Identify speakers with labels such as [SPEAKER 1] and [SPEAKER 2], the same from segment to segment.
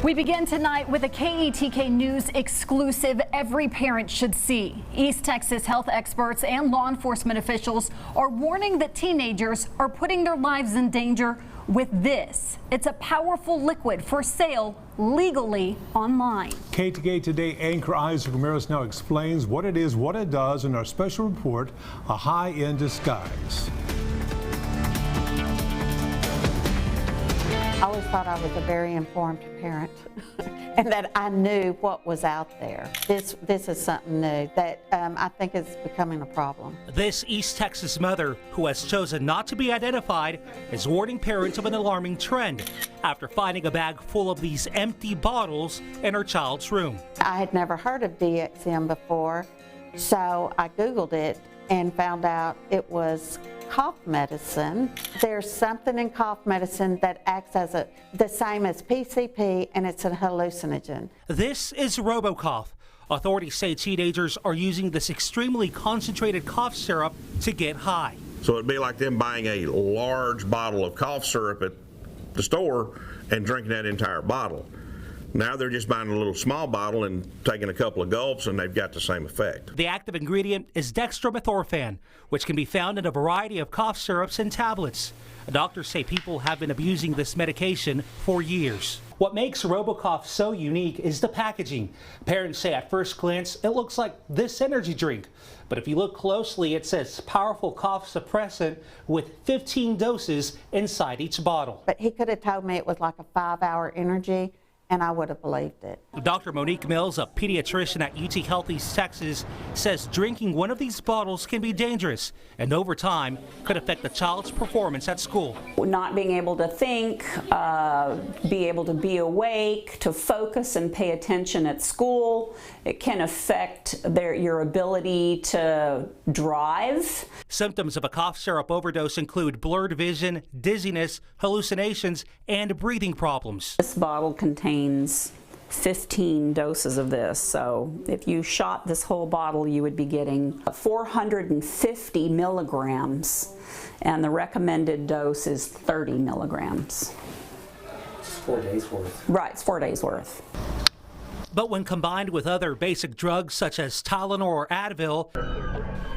[SPEAKER 1] We begin tonight with a KETK News exclusive every parent should see. East Texas health experts and law enforcement officials are warning that teenagers are putting their lives in danger with this. It's a powerful liquid for sale legally online.
[SPEAKER 2] KETK Today anchor Isaac Ramirez now explains what it is, what it does in our special report, A High in Disguise.
[SPEAKER 3] I always thought I was a very informed parent and that I knew what was out there. This is something new that I think is becoming a problem.
[SPEAKER 4] This East Texas mother, who has chosen not to be identified, is warning parents of an alarming trend after finding a bag full of these empty bottles in her child's room.
[SPEAKER 3] I had never heard of DXM before, so I Googled it and found out it was cough medicine. There's something in cough medicine that acts as the same as PCP, and it's a hallucinogen.
[SPEAKER 4] This is RoboCough. Authorities say teenagers are using this extremely concentrated cough syrup to get high.
[SPEAKER 5] So it'd be like them buying a large bottle of cough syrup at the store and drinking that entire bottle. Now they're just buying a little small bottle and taking a couple of gulps, and they've got the same effect.
[SPEAKER 4] The active ingredient is dextromethorphan, which can be found in a variety of cough syrups and tablets. Doctors say people have been abusing this medication for years. What makes RoboCough so unique is the packaging. Parents say at first glance it looks like this energy drink, but if you look closely it says powerful cough suppressant with 15 doses inside each bottle.
[SPEAKER 3] But he could have told me it was like a 5-hour energy, and I would have believed it.
[SPEAKER 4] Dr. Monique Mills, a pediatrician at UT Health East Texas, says drinking one of these bottles can be dangerous and over time could affect the child's performance at school.
[SPEAKER 6] Not being able to think, be able to be awake, to focus and pay attention at school. It can affect your ability to drive.
[SPEAKER 4] Symptoms of a cough syrup overdose include blurred vision, dizziness, hallucinations, and breathing problems.
[SPEAKER 6] This bottle contains 15 doses of this, so if you shot this whole bottle you would be getting 450 milligrams, and the recommended dose is 30 milligrams.
[SPEAKER 4] It's 4 days worth.
[SPEAKER 6] Right, it's 4 days worth.
[SPEAKER 4] But when combined with other basic drugs such as Tylenol or Advil,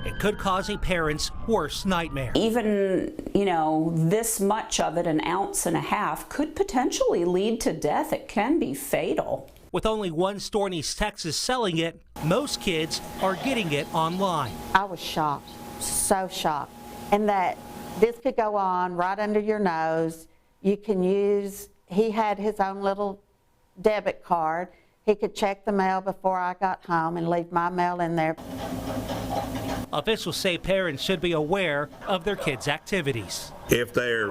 [SPEAKER 4] it could cause a parent's worst nightmare.
[SPEAKER 6] Even, this much of it, an ounce and a half, could potentially lead to death. It can be fatal.
[SPEAKER 4] With only one store in East Texas selling it, most kids are getting it online.
[SPEAKER 3] I was shocked, so shocked, and that this could go on right under your nose. You can use, he had his own little debit card. He could check the mail before I got home and leave my mail in there.
[SPEAKER 4] Officials say parents should be aware of their kids' activities.
[SPEAKER 5] If they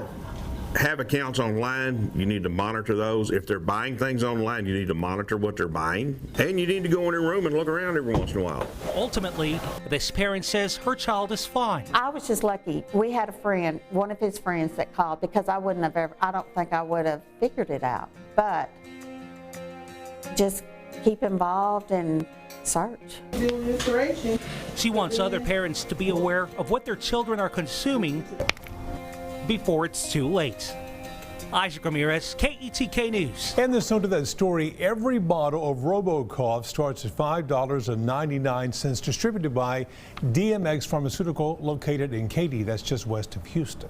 [SPEAKER 5] have accounts online, you need to monitor those. If they're buying things online, you need to monitor what they're buying. And you need to go in their room and look around every once in a while.
[SPEAKER 4] Ultimately, this parent says her child is fine.
[SPEAKER 3] I was just lucky. We had a friend, one of his friends that called, because I don't think I would have figured it out. But just keep involved and search.
[SPEAKER 4] She wants other parents to be aware of what their children are consuming before it's too late. Isaac Ramirez, KETK News.
[SPEAKER 2] And this note of that story, every bottle of RoboCough starts at $5.99, distributed by DMX Pharmaceutical, located in Katy. That's just west of Houston.